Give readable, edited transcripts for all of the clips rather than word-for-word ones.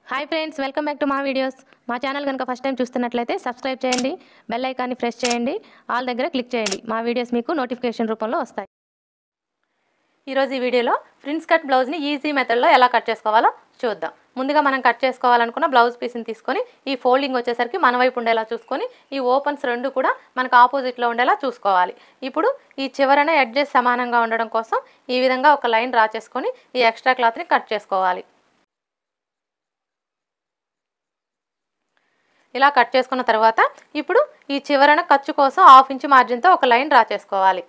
Hi friends, welcome back to మా videos. మా channel కనుక ఫస్ట్ టైం చూస్తున్నట్లయితే సబ్స్క్రైబ్ చేయండి, బెల్ ఐకాన్ని ప్రెస్ చేయండి, ఆల్ దగ్గర క్లిక్ చేయండి. మా వీడియోస్ మీకు నోటిఫికేషన్ రూపంలో వస్తాయి. ఈరోజు ఈ వీడియోలో ఫ్రిన్స్ కట్ బ్లౌజ్ని ఈజీ మెథడ్లో ఎలా కట్ చేసుకోవాలో చూద్దాం. ముందుగా మనం కట్ చేసుకోవాలనుకున్న బ్లౌజ్ పీస్ని తీసుకొని ఈ ఫోల్డింగ్ వచ్చేసరికి మన వైపు ఉండేలా చూసుకొని ఈ ఓపెన్స్ రెండు కూడా మనకు ఆపోజిట్లో ఉండేలా చూసుకోవాలి. ఇప్పుడు ఈ చివరన ఎడ్జెస్ సమానంగా ఉండడం కోసం ఈ విధంగా ఒక లైన్ డ్రా చేసుకొని ఈ ఎక్స్ట్రా క్లాత్ని కట్ చేసుకోవాలి. ఇలా కట్ చేసుకున్న తర్వాత ఇప్పుడు ఈ చివరన ఖర్చు కోసం 1/2 ఇంచ్ మార్జిన్తో ఒక లైన్ డ్రా చేసుకోవాలి.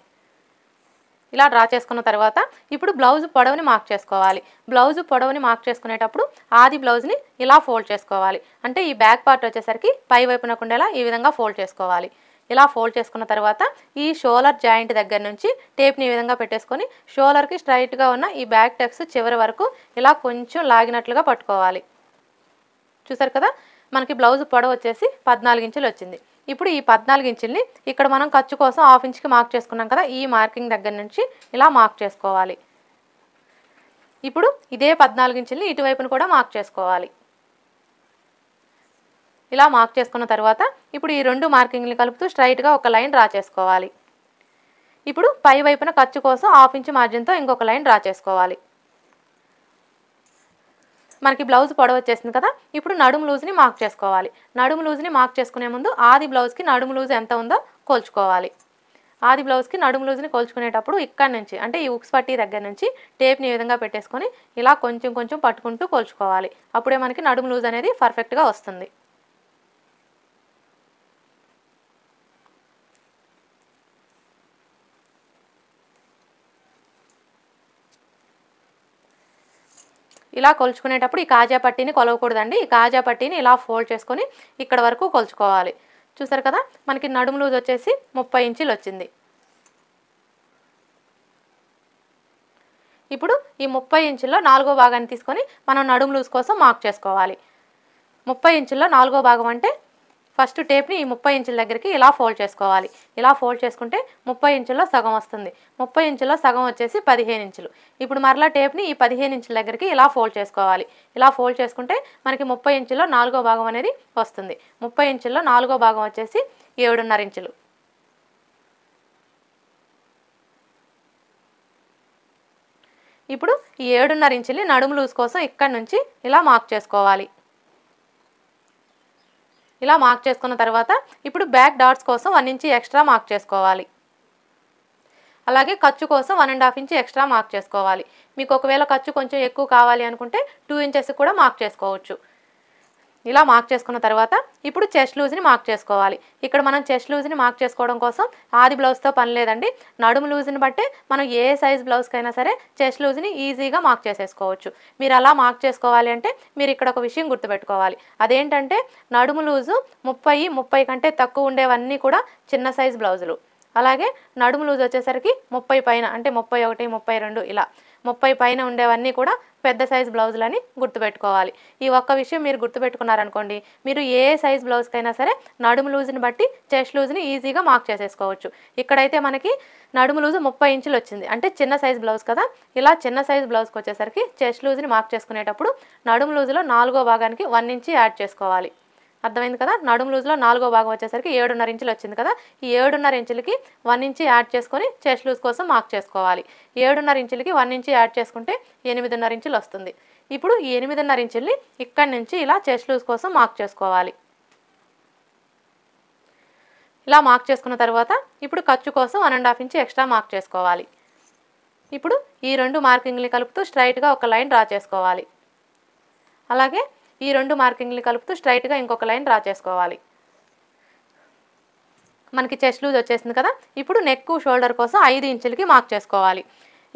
ఇలా డ్రా చేసుకున్న తర్వాత ఇప్పుడు బ్లౌజ్ పొడవుని మార్క్ చేసుకోవాలి. బ్లౌజ్ పొడవుని మార్క్ చేసుకునేటప్పుడు ఆది బ్లౌజ్ని ఇలా ఫోల్డ్ చేసుకోవాలి. అంటే ఈ బ్యాక్ పార్ట్ వచ్చేసరికి పై వైపునకు ఉండేలా ఈ విధంగా ఫోల్డ్ చేసుకోవాలి. ఇలా ఫోల్డ్ చేసుకున్న తర్వాత ఈ షోలర్ జాయింట్ దగ్గర నుంచి టేప్ని ఈ విధంగా పెట్టేసుకొని షోలర్కి స్ట్రైట్గా ఉన్న ఈ బ్యాక్ టెక్స్ చివరి వరకు ఇలా కొంచెం లాగినట్లుగా పట్టుకోవాలి. చూసారు కదా, మనకి బ్లౌజ్ పొడవు వచ్చేసి 14 ఇంచులు వచ్చింది. ఇప్పుడు ఈ 14 ఇంచుల్ని ఇక్కడ మనం ఖర్చు కోసం 1/2 ఇంచ్కి మార్క్ చేసుకున్నాం కదా, ఈ మార్కింగ్ దగ్గర నుంచి ఇలా మార్క్ చేసుకోవాలి. ఇప్పుడు ఇదే 14 ఇంచుల్ని ఇటువైపును కూడా మార్క్ చేసుకోవాలి. ఇలా మార్క్ చేసుకున్న తర్వాత ఇప్పుడు ఈ రెండు మార్కింగ్ని కలుపుతూ స్ట్రైట్గా ఒక లైన్ డ్రా చేసుకోవాలి. ఇప్పుడు పై వైపున ఖర్చు కోసం 1/2 ఇంచ్ మార్జిన్తో ఇంకొక లైన్ డ్రా చేసుకోవాలి. మనకి బ్లౌజ్ పొడవు వచ్చేసింది కదా, ఇప్పుడు నడుము లూజ్ని మార్క్ చేసుకోవాలి. నడుము లూజ్ని మార్క్ చేసుకునే ముందు ఆది బ్లౌజ్కి నడుము లూజ్ ఎంత ఉందో కొలుచుకోవాలి. ఆది బ్లౌజ్కి నడుము లూజ్ని కొలుచుకునేటప్పుడు ఇక్కడ నుంచి అంటే ఈ ఉక్స్ పట్టీ దగ్గర నుంచి టేప్ని ఈ విధంగా పెట్టేసుకొని ఇలా కొంచెం కొంచెం పట్టుకుంటూ కొలుచుకోవాలి. అప్పుడే మనకి నడుము లూజ్ అనేది పర్ఫెక్ట్గా వస్తుంది. ఇలా కొలుచుకునేటప్పుడు ఈ కాజా పట్టీని కొలవకూడదండి. ఈ కాజా పట్టీని ఇలా ఫోల్డ్ చేసుకొని ఇక్కడ వరకు కొలుచుకోవాలి. చూసారు కదా, మనకి నడుము లూజ్ వచ్చేసి 30 ఇంచులు వచ్చింది. ఇప్పుడు ఈ 30 ఇంచుల్లో 4వ భాగాన్ని తీసుకొని మనం నడుము లూజ్ కోసం మార్క్ చేసుకోవాలి. 30 ఇంచుల్లో 4వ భాగం అంటే ఫస్ట్ టేప్ని ఈ 30 ఇంచుల దగ్గరికి ఇలా ఫోల్డ్ చేసుకోవాలి. ఇలా ఫోల్డ్ చేసుకుంటే 30 ఇంచుల్లో సగం వస్తుంది. 30 ఇంచుల్లో సగం వచ్చేసి 15 ఇంచులు. ఇప్పుడు మరలా టేప్ని ఈ 15 ఇంచుల దగ్గరికి ఇలా ఫోల్డ్ చేసుకోవాలి. ఇలా ఫోల్డ్ చేసుకుంటే మనకి 30 ఇంచుల్లో 4వ భాగం అనేది వస్తుంది. 30 ఇంచుల్లో 4వ భాగం వచ్చేసి 7.5 ఇంచులు. ఇప్పుడు ఈ 7.5 ఇంచుల్ని నడుము లూజ్ కోసం ఇక్కడ నుంచి ఇలా మార్క్ చేసుకోవాలి. ఇలా మార్క్ చేసుకున్న తర్వాత ఇప్పుడు బ్యాక్ డాట్స్ కోసం 1 ఇంచ్ ఎక్స్ట్రా మార్క్ చేసుకోవాలి. అలాగే ఖర్చు కోసం 1.5 ఇంచ్ ఎక్స్ట్రా మార్క్ చేసుకోవాలి. మీకు ఒకవేళ ఖర్చు కొంచెం ఎక్కువ కావాలి అనుకుంటే 2 ఇంచెస్ కూడా మార్క్ చేసుకోవచ్చు. ఇలా మార్క్ చేసుకున్న తర్వాత ఇప్పుడు చెస్ట్ లూజ్ని మార్క్ చేసుకోవాలి. ఇక్కడ మనం చెస్ట్ లూజ్ని మార్క్ చేసుకోవడం కోసం ఆది బ్లౌజ్తో పని లేదండి. నడుము లూజ్ని బట్టే మనం ఏ సైజ్ బ్లౌజ్కైనా సరే చెస్ట్ లూజ్ని ఈజీగా మార్క్ చేసేసుకోవచ్చు. మీరు అలా మార్క్ చేసుకోవాలి అంటే మీరు ఇక్కడ ఒక విషయం గుర్తుపెట్టుకోవాలి. అదేంటంటే నడుము లూజు 30 కంటే తక్కువ ఉండేవన్నీ కూడా చిన్న సైజ్ బ్లౌజులు. అలాగే నడుము లూజ్ వచ్చేసరికి 30 పైన అంటే 31, 32 ఇలా 30 పైన ఉండేవన్నీ కూడా పెద్ద సైజ్ బ్లౌజులని గుర్తుపెట్టుకోవాలి. ఈ ఒక్క విషయం మీరు గుర్తుపెట్టుకున్నారనుకోండి, మీరు ఏ సైజ్ బ్లౌజ్కైనా సరే నడుము లూజ్ని బట్టి చెస్ట్ లూజ్ని ఈజీగా మార్క్ చేసేసుకోవచ్చు. ఇక్కడైతే మనకి నడుము లూజు 30 ఇంచులు వచ్చింది, అంటే చిన్న సైజ్ బ్లౌజ్ కదా. ఇలా చిన్న సైజ్ బ్లౌజ్కి వచ్చేసరికి చెస్ట్ లూజ్ని మార్క్ చేసుకునేటప్పుడు నడుము లూజులో 4వ భాగానికి 1 ఇంచ్ యాడ్ చేసుకోవాలి. అర్థమైంది కదా. నడుము లూజ్లో 4వ భాగం వచ్చేసరికి 7.5 ఇంచులు వచ్చింది కదా. ఈ 7.5 ఇంచులకి 1 ఇంచ్ యాడ్ చేసుకొని చెస్ట్ లూజ్ కోసం మార్క్ చేసుకోవాలి. 7.5 ఇంచులకి 1 ఇంచ్ యాడ్ చేసుకుంటే 8.5 ఇంచులు వస్తుంది. ఇప్పుడు ఈ 8.5 ఇంచుల్ని ఇక్కడి నుంచి ఇలా చెస్ట్ లూజ్ కోసం మార్క్ చేసుకోవాలి. ఇలా మార్క్ చేసుకున్న తర్వాత ఇప్పుడు ఖర్చు కోసం 1.5 ఇంచ్ ఎక్స్ట్రా మార్క్ చేసుకోవాలి. ఇప్పుడు ఈ రెండు మార్కింగ్ని కలుపుతూ స్ట్రైట్గా ఒక లైన్ డ్రా చేసుకోవాలి. అలాగే ఈ రెండు మార్కింగ్ని కలుపుతూ స్ట్రైట్గా ఇంకొక లైన్ డ్రా చేసుకోవాలి. మనకి చెస్ట్ లూజ్ వచ్చేసింది కదా. ఇప్పుడు నెక్ షోల్డర్ కోసం 5 ఇంచులకి మార్క్ చేసుకోవాలి.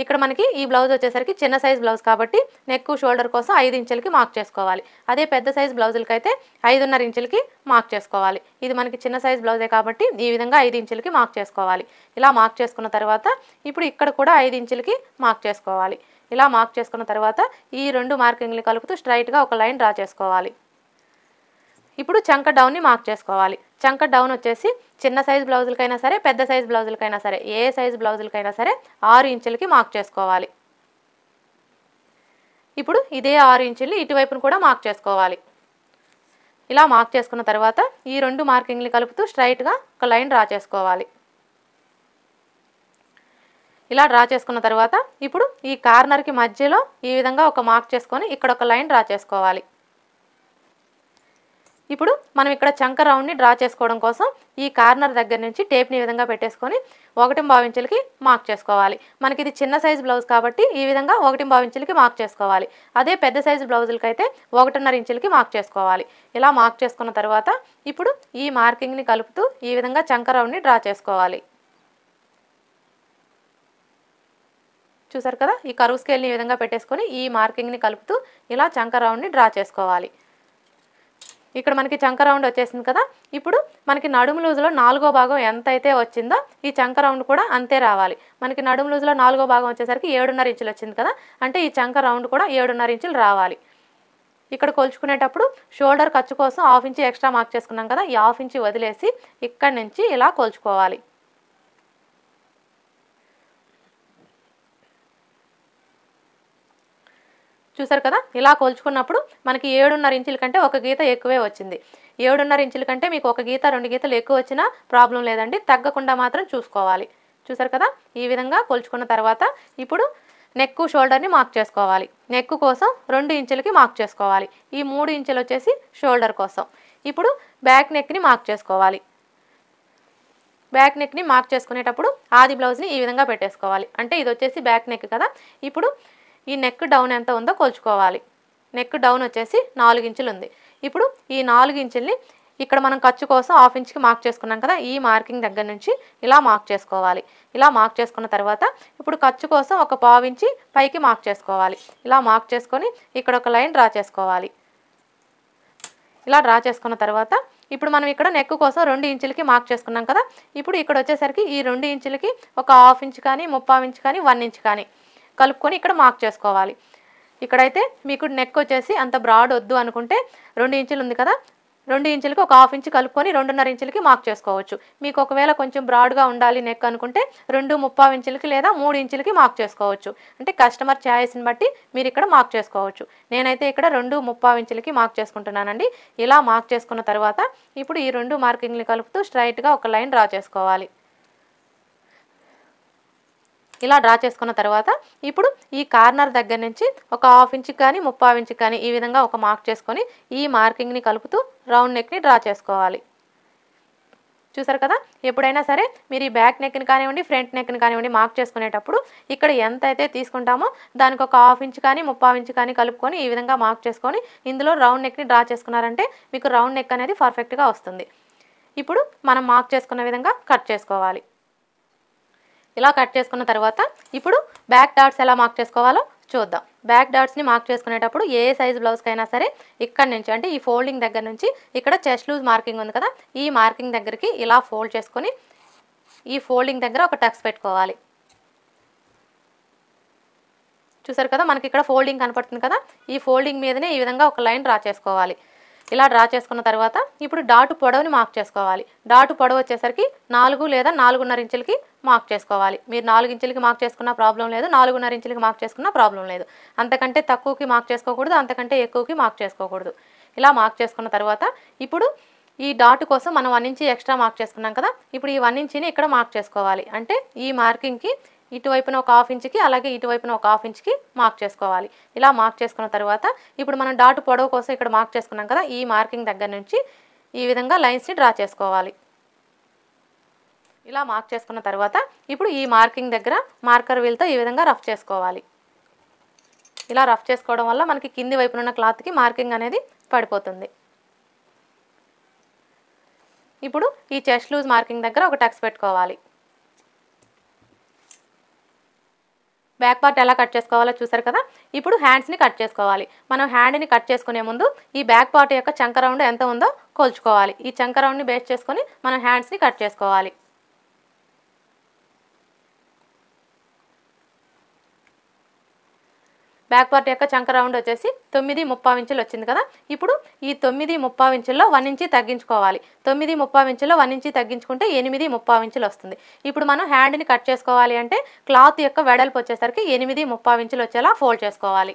ఇక్కడ మనకి ఈ బ్లౌజ్ వచ్చేసరికి చిన్న సైజ్ బ్లౌజ్ కాబట్టి నెక్ షోల్డర్ కోసం 5 ఇంచులకి మార్క్ చేసుకోవాలి. అదే పెద్ద సైజ్ బ్లౌజులకి అయితే 5.5 ఇంచులకి మార్క్ చేసుకోవాలి. ఇది మనకి చిన్న సైజ్ బ్లౌజే కాబట్టి ఈ విధంగా 5 ఇంచులకి మార్క్ చేసుకోవాలి. ఇలా మార్క్ చేసుకున్న తర్వాత ఇప్పుడు ఇక్కడ కూడా 5 ఇంచులకి మార్క్ చేసుకోవాలి. ఇలా మార్క్ చేసుకున్న తర్వాత ఈ రెండు మార్కింగ్ని కలుపుతూ స్ట్రైట్గా ఒక లైన్ డ్రా చేసుకోవాలి. ఇప్పుడు చంక డౌన్ని మార్క్ చేసుకోవాలి. చంక డౌన్ వచ్చేసి చిన్న సైజ్ బ్లౌజులకైనా సరే పెద్ద సైజ్ బ్లౌజులకైనా సరే ఏ సైజ్ బ్లౌజులకైనా సరే 6 ఇంచులకి మార్క్ చేసుకోవాలి. ఇప్పుడు ఇదే 6 ఇంచుల్ని ఇటువైపును కూడా మార్క్ చేసుకోవాలి. ఇలా మార్క్ చేసుకున్న తర్వాత ఈ 2 మార్కింగ్లు కలుపుతూ స్ట్రైట్గా ఒక లైన్ డ్రా చేసుకోవాలి. ఇలా డ్రా చేసుకున్న తర్వాత ఇప్పుడు ఈ కార్నర్కి మధ్యలో ఈ విధంగా ఒక మార్క్ చేసుకొని ఇక్కడ ఒక లైన్ డ్రా చేసుకోవాలి. ఇప్పుడు మనం ఇక్కడ చంక రౌండ్ని డ్రా చేసుకోవడం కోసం ఈ కార్నర్ దగ్గర నుంచి టేప్ని ఈ విధంగా పెట్టేసుకొని 1.5 ఇంచులకి మార్క్ చేసుకోవాలి. మనకి ఇది చిన్న సైజు బ్లౌజ్ కాబట్టి ఈ విధంగా 1.5 ఇంచులకి మార్క్ చేసుకోవాలి. అదే పెద్ద సైజు బ్లౌజులకి అయితే 1.5 ఇంచులకి మార్క్ చేసుకోవాలి. ఇలా మార్క్ చేసుకున్న తర్వాత ఇప్పుడు ఈ మార్కింగ్ని కలుపుతూ ఈ విధంగా చంక రౌండ్ని డ్రా చేసుకోవాలి. చూసారు కదా, ఈ కర్వ్ స్కేల్ని ఈ విధంగా పెట్టేసుకొని ఈ మార్కింగ్ని కలుపుతూ ఇలా చంక రౌండ్ని డ్రా చేసుకోవాలి. ఇక్కడ మనకి చంక రౌండ్ వచ్చేసింది కదా. ఇప్పుడు మనకి నడుము లూజులో 4వ భాగం ఎంత అయితే వచ్చిందో ఈ చంక రౌండ్ కూడా అంతే రావాలి. మనకి నడుము లూజులో 4వ భాగం వచ్చేసరికి 7.5 ఇంచులు వచ్చింది కదా, అంటే ఈ చంక రౌండ్ కూడా 7.5 ఇంచులు రావాలి. ఇక్కడ కొలుచుకునేటప్పుడు షోల్డర్ ఖర్చు కోసం 1/2 ఇంచు ఎక్స్ట్రా మార్క్ చేసుకున్నాం కదా, ఈ 1/2 ఇంచు వదిలేసి ఇక్కడి నుంచి ఇలా కొలుచుకోవాలి. చూసారు కదా, ఇలా కొలుచుకున్నప్పుడు మనకి 7.5 ఇంచుల కంటే ఒక గీత ఎక్కువే వచ్చింది. 7.5 ఇంచుల కంటే మీకు ఒక గీత 2 గీతలు ఎక్కువ వచ్చినా ప్రాబ్లం లేదండి, తగ్గకుండా మాత్రం చూసుకోవాలి. చూసారు కదా, ఈ విధంగా కొలుచుకున్న తర్వాత ఇప్పుడు నెక్ షోల్డర్ని మార్క్ చేసుకోవాలి. నెక్ కోసం 2 ఇంచులకి మార్క్ చేసుకోవాలి. ఈ 3 ఇంచులు వచ్చేసి షోల్డర్ కోసం. ఇప్పుడు బ్యాక్ నెక్ని మార్క్ చేసుకోవాలి. బ్యాక్ నెక్ని మార్క్ చేసుకునేటప్పుడు ఆది బ్లౌజ్ని ఈ విధంగా పెట్టేసుకోవాలి. అంటే ఇది వచ్చేసి బ్యాక్ నెక్ కదా. ఇప్పుడు ఈ నెక్ డౌన్ ఎంత ఉందో కొలుచుకోవాలి. నెక్ డౌన్ వచ్చేసి 4 ఇంచులు ఉంది. ఇప్పుడు ఈ 4 ఇంచుల్ని ఇక్కడ మనం ఖర్చు కోసం 1/2 ఇంచుకి మార్క్ చేసుకున్నాం కదా, ఈ మార్కింగ్ దగ్గర నుంచి ఇలా మార్క్ చేసుకోవాలి. ఇలా మార్క్ చేసుకున్న తర్వాత ఇప్పుడు ఖర్చు కోసం ఒక 1/2 ఇంచి పైకి మార్క్ చేసుకోవాలి. ఇలా మార్క్ చేసుకొని ఇక్కడ ఒక లైన్ డ్రా చేసుకోవాలి. ఇలా డ్రా చేసుకున్న తర్వాత ఇప్పుడు మనం ఇక్కడ నెక్ కోసం 2 ఇంచులకి మార్క్ చేసుకున్నాం కదా. ఇప్పుడు ఇక్కడ వచ్చేసరికి ఈ 2 ఇంచులకి ఒక 1/2 ఇంచు కానీ 3/4 ఇంచు కానీ 1 ఇంచు కానీ కలుపుకొని ఇక్కడ మార్క్ చేసుకోవాలి. ఇక్కడైతే మీకు నెక్ వచ్చేసి అంత బ్రాడ్ వద్దు అనుకుంటే 2 ఇంచులు ఉంది కదా, 2 ఇంచులకి ఒక 1/2 ఇంచు కలుపుకొని 2.5 ఇంచులకి మార్క్ చేసుకోవచ్చు. మీకు ఒకవేళ కొంచెం బ్రాడ్గా ఉండాలి నెక్ అనుకుంటే 2 ఇంచులకి లేదా 3 ఇంచులకి మార్క్ చేసుకోవచ్చు. అంటే కస్టమర్ ఛాయిస్ని బట్టి మీరు ఇక్కడ మార్క్ చేసుకోవచ్చు. నేనైతే ఇక్కడ 2 ఇంచులకి మార్క్ చేసుకుంటున్నానండి. ఇలా మార్క్ చేసుకున్న తర్వాత ఇప్పుడు ఈ 2 మార్కింగ్లు కలుపుతూ స్ట్రైట్గా ఒక లైన్ డ్రా చేసుకోవాలి. ఇలా డ్రా చేసుకున్న తర్వాత ఇప్పుడు ఈ కార్నర్ దగ్గర నుంచి ఒక 1/2 ఇంచుకి కానీ 3/4 ఇంచుకి కానీ ఈ విధంగా ఒక మార్క్ చేసుకొని ఈ మార్కింగ్ని కలుపుతూ రౌండ్ నెక్ని డ్రా చేసుకోవాలి. చూసారు కదా, ఎప్పుడైనా సరే మీరు ఈ బ్యాక్ నెక్ని కానివ్వండి ఫ్రంట్ నెక్ని కానివ్వండి మార్క్ చేసుకునేటప్పుడు ఇక్కడ ఎంత అయితే తీసుకుంటామో దానికి ఒక 1/2 ఇంచు కానీ 3/4 ఇంచు కానీ కలుపుకొని ఈ విధంగా మార్క్ చేసుకొని ఇందులో రౌండ్ నెక్ని డ్రా చేసుకున్నారంటే మీకు రౌండ్ నెక్ అనేది పర్ఫెక్ట్గా వస్తుంది. ఇప్పుడు మనం మార్క్ చేసుకున్న విధంగా కట్ చేసుకోవాలి. ఇలా కట్ చేసుకున్న తర్వాత ఇప్పుడు బ్యాక్ డాట్స్ ఎలా మార్క్ చేసుకోవాలో చూద్దాం. బ్యాక్ డాట్స్ని మార్క్ చేసుకునేటప్పుడు ఏ సైజ్ బ్లౌజ్కైనా సరే ఇక్కడ నుంచి అంటే ఈ ఫోల్డింగ్ దగ్గర నుంచి ఇక్కడ చెస్ట్ లూజ్ మార్కింగ్ ఉంది కదా, ఈ మార్కింగ్ దగ్గరికి ఇలా ఫోల్డ్ చేసుకొని ఈ ఫోల్డింగ్ దగ్గర ఒక టక్స్ పెట్టుకోవాలి. చూసారు కదా, మనకి ఇక్కడ ఫోల్డింగ్ కనపడుతుంది కదా, ఈ ఫోల్డింగ్ మీదనే ఈ విధంగా ఒక లైన్ డ్రా చేసుకోవాలి. ఇలా డ్రా చేసుకున్న తర్వాత ఇప్పుడు డాటు పొడవుని మార్క్ చేసుకోవాలి. డాటు పొడవు వచ్చేసరికి 4 లేదా 4.5 ఇంచులకి మార్క్ చేసుకోవాలి. మీరు 4 ఇంచులకి మార్క్ చేసుకున్న ప్రాబ్లం లేదు, 4.5 ఇంచులకి మార్క్ చేసుకున్న ప్రాబ్లం లేదు. అంతకంటే తక్కువకి మార్క్ చేసుకోకూడదు, అంతకంటే ఎక్కువకి మార్క్ చేసుకోకూడదు. ఇలా మార్క్ చేసుకున్న తర్వాత ఇప్పుడు ఈ డాట్ కోసం మనం 1 ఇంచు ఎక్స్ట్రా మార్క్ చేసుకున్నాం కదా, ఇప్పుడు ఈ 1 ఇంచుని ఇక్కడ మార్క్ చేసుకోవాలి. అంటే ఈ మార్కింగ్కి ఇటువైపున ఒక 1/2 ఇంచుకి అలాగే ఇటువైపున ఒక 1/2 ఇంచుకి మార్క్ చేసుకోవాలి. ఇలా మార్క్ చేసుకున్న తర్వాత ఇప్పుడు మనం డాట్ పొడవు కోసం ఇక్కడ మార్క్ చేసుకున్నాం కదా, ఈ మార్కింగ్ దగ్గర నుంచి ఈ విధంగా లైన్స్ని డ్రా చేసుకోవాలి. ఇలా మార్క్ చేసుకున్న తర్వాత ఇప్పుడు ఈ మార్కింగ్ దగ్గర మార్కర్ వీల్తో ఈ విధంగా రఫ్ చేసుకోవాలి. ఇలా రఫ్ చేసుకోవడం వల్ల మనకి కింది వైపున ఉన్న క్లాత్కి మార్కింగ్ అనేది పడిపోతుంది. ఇప్పుడు ఈ చెస్ట్ లూజ్ మార్కింగ్ దగ్గర ఒక టక్స్ పెట్టుకోవాలి. బ్యాక్ పార్ట్ ఎలా కట్ చేసుకోవాలో చూసారు కదా. ఇప్పుడు హ్యాండ్స్ని కట్ చేసుకోవాలి. మనం హ్యాండ్ని కట్ చేసుకునే ముందు ఈ బ్యాక్ పార్ట్ యొక్క చంక రౌండ్ ఎంత ఉందో కొలుచుకోవాలి. ఈ చంక రౌండ్ని బేస్ చేసుకొని మనం హ్యాండ్స్ని కట్ చేసుకోవాలి. బ్యాక్ పార్ట్ యొక్క చంక రౌండ్ వచ్చేసి 9.3 ఇంచులు వచ్చింది కదా. ఇప్పుడు ఈ 9.3 ఇంచుల్లో 1 ఇంచి తగ్గించుకోవాలి. 9.3 ఇంచుల్లో 1 ఇంచి తగ్గించుకుంటే 8.3 ఇంచులు వస్తుంది. ఇప్పుడు మనం హ్యాండ్ని కట్ చేసుకోవాలి అంటే క్లాత్ యొక్క వెడల్పు వచ్చేసరికి 8.3 ఇంచులు వచ్చేలా ఫోల్డ్ చేసుకోవాలి.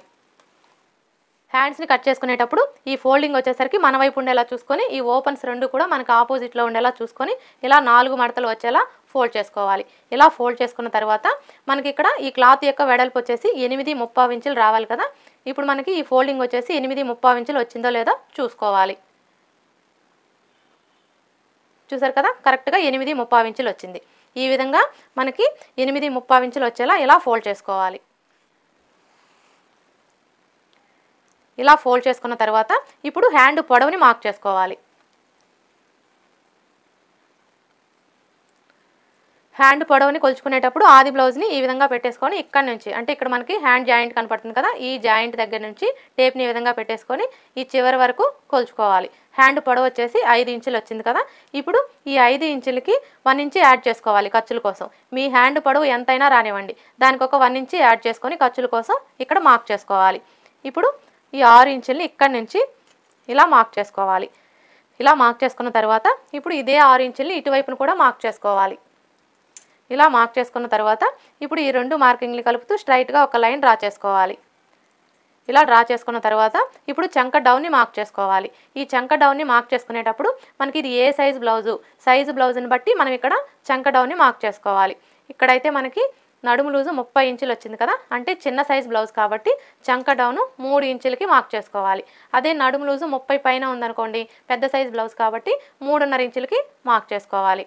హ్యాండ్స్ని కట్ చేసుకునేటప్పుడు ఈ ఫోల్డింగ్ వచ్చేసరికి మన వైపు ఉండేలా చూసుకొని ఈ ఓపెన్స్ రెండు కూడా మనకు ఆపోజిట్లో ఉండేలా చూసుకొని ఇలా 4 మడతలు వచ్చేలా ఫోల్డ్ చేసుకోవాలి. ఇలా ఫోల్డ్ చేసుకున్న తర్వాత మనకి ఇక్కడ ఈ క్లాత్ యొక్క వెడల్పు వచ్చేసి 8.75 ఇంచులు రావాలి కదా. ఇప్పుడు మనకి ఈ ఫోల్డింగ్ వచ్చేసి 8.75 ఇంచులు వచ్చిందో లేదో చూసుకోవాలి. చూసారు కదా, కరెక్ట్గా 8.75 ఇంచులు వచ్చింది. ఈ విధంగా మనకి 8.75 ఇంచులు వచ్చేలా ఇలా ఫోల్డ్ చేసుకోవాలి. ఇలా ఫోల్డ్ చేసుకున్న తర్వాత ఇప్పుడు హ్యాండ్ పొడవుని మార్క్ చేసుకోవాలి. హ్యాండ్ పొడవుని కొలుచుకునేటప్పుడు ఆది బ్లౌజ్ని ఈ విధంగా పెట్టేసుకొని ఇక్కడ నుంచి అంటే ఇక్కడ మనకి హ్యాండ్ జాయింట్ కనపడుతుంది కదా, ఈ జాయింట్ దగ్గర నుంచి టేప్ని ఈ విధంగా పెట్టేసుకొని ఈ చివరి వరకు కొలుచుకోవాలి. హ్యాండ్ పొడవు వచ్చేసి 5 ఇంచులు వచ్చింది కదా. ఇప్పుడు ఈ 5 ఇంచులకి 1 ఇంచ్ యాడ్ చేసుకోవాలి ఖర్చుల కోసం. మీ హ్యాండ్ పొడవు ఎంతైనా రానివ్వండి, దానికి ఒక 1 ఇంచ్ యాడ్ చేసుకొని ఖర్చుల కోసం ఇక్కడ మార్క్ చేసుకోవాలి. ఇప్పుడు ఈ 6 ఇంచుల్ని ఇక్కడ నుంచి ఇలా మార్క్ చేసుకోవాలి. ఇలా మార్క్ చేసుకున్న తర్వాత ఇప్పుడు ఇదే 6 ఇంచుల్ని ఇటువైపును కూడా మార్క్ చేసుకోవాలి. ఇలా మార్క్ చేసుకున్న తర్వాత ఇప్పుడు ఈ 2 మార్కింగ్లు కలుపుతూ స్ట్రైట్గా ఒక లైన్ డ్రా చేసుకోవాలి. ఇలా డ్రా చేసుకున్న తర్వాత ఇప్పుడు చంక డౌన్ని మార్క్ చేసుకోవాలి. ఈ చంక డౌన్ని మార్క్ చేసుకునేటప్పుడు మనకి ఇది ఏ సైజు బ్లౌజ్ని బట్టి మనం ఇక్కడ చంక డౌన్ని మార్క్ చేసుకోవాలి. ఇక్కడైతే మనకి నడుము లూజు 30 ఇంచులు వచ్చింది కదా, అంటే చిన్న సైజ్ బ్లౌజ్ కాబట్టి చంక డౌను 3 ఇంచులకి మార్క్ చేసుకోవాలి. అదే నడుము లూజు 30 పైన ఉందనుకోండి, పెద్ద సైజ్ బ్లౌజ్ కాబట్టి 3.5 ఇంచులకి మార్క్ చేసుకోవాలి.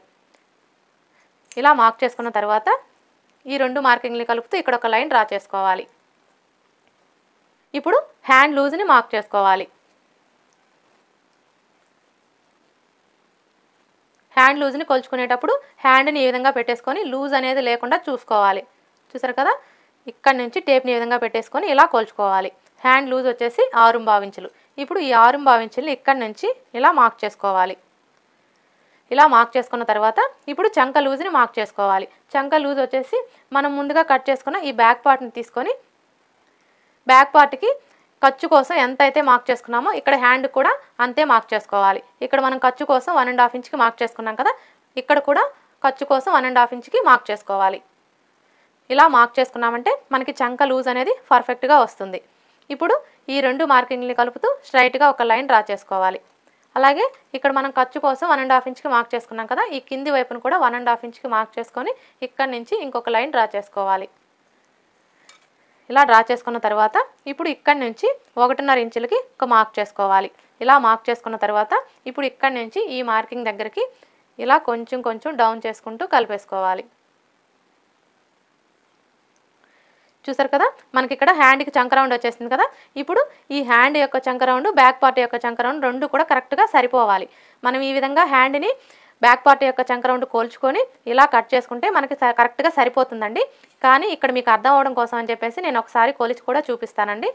ఇలా మార్క్ చేసుకున్న తర్వాత ఈ 2 మార్కింగ్లు కలుపుతూ ఇక్కడ ఒక లైన్ డ్రా చేసుకోవాలి. ఇప్పుడు హ్యాండ్ లూజ్ని మార్క్ చేసుకోవాలి. హ్యాండ్ లూజ్ని కొలుచుకునేటప్పుడు హ్యాండ్ని ఈ విధంగా పెట్టేసుకొని లూజ్ అనేది లేకుండా చూసుకోవాలి. చూసారు కదా, ఇక్కడ నుంచి టేప్ని ఈ విధంగా పెట్టేసుకొని ఇలా కొలుచుకోవాలి. హ్యాండ్ లూజ్ వచ్చేసి 6.25 ఇంచులు. ఇప్పుడు ఈ 6.25 ఇంచుల్ని ఇక్కడ నుంచి ఇలా మార్క్ చేసుకోవాలి. ఇలా మార్క్ చేసుకున్న తర్వాత ఇప్పుడు చంక లూజ్ని మార్క్ చేసుకోవాలి. చంక లూజ్ వచ్చేసి మనం ముందుగా కట్ చేసుకున్న ఈ బ్యాక్ పార్ట్ని తీసుకొని బ్యాక్ పార్ట్కి ఖర్చు కోసం ఎంత అయితే మార్క్ చేసుకున్నామో ఇక్కడ హ్యాండ్ కూడా అంతే మార్క్ చేసుకోవాలి. ఇక్కడ మనం ఖర్చు కోసం 1.5 ఇంచ్కి మార్క్ చేసుకున్నాం కదా, ఇక్కడ కూడా ఖర్చు కోసం 1.5 ఇంచ్కి మార్క్ చేసుకోవాలి. ఇలా మార్క్ చేసుకున్నామంటే మనకి చంక లూజ్ అనేది పర్ఫెక్ట్గా వస్తుంది. ఇప్పుడు ఈ 2 మార్కింగ్ని కలుపుతూ స్ట్రైట్గా ఒక లైన్ డ్రా చేసుకోవాలి. అలాగే ఇక్కడ మనం ఖర్చు కోసం 1.5 ఇంచ్కి మార్క్ చేసుకున్నాం కదా, ఈ కింది వైపును కూడా 1.5 ఇంచ్కి మార్క్ చేసుకొని ఇక్కడ నుంచి ఇంకొక లైన్ డ్రా చేసుకోవాలి. ఇలా డ్రా చేసుకున్న తర్వాత ఇప్పుడు ఇక్కడ నుంచి 1.5 ఇంచులకి ఒక మార్క్ చేసుకోవాలి. ఇలా మార్క్ చేసుకున్న తర్వాత ఇప్పుడు ఇక్కడ నుంచి ఈ మార్కింగ్ దగ్గరికి ఇలా కొంచెం డౌన్ చేసుకుంటూ కలిపేసుకోవాలి. చూసారు కదా, మనకి ఇక్కడ హ్యాండ్కి చంక రౌండ్ వచ్చేసింది కదా. ఇప్పుడు ఈ హ్యాండ్ యొక్క చంక రౌండ్, బ్యాక్ పార్ట్ యొక్క చంక రౌండ్ రెండు కూడా కరెక్ట్గా సరిపోవాలి. మనం ఈ విధంగా హ్యాండ్ని బ్యాక్ పార్ట్ యొక్క చంక రౌండ్ కోల్చుకొని ఇలా కట్ చేసుకుంటే మనకి కరెక్ట్గా సరిపోతుందండి. కానీ ఇక్కడ మీకు అర్థం అవడం కోసం అని చెప్పేసి నేను ఒకసారి కొలిచి కూడా చూపిస్తానండి.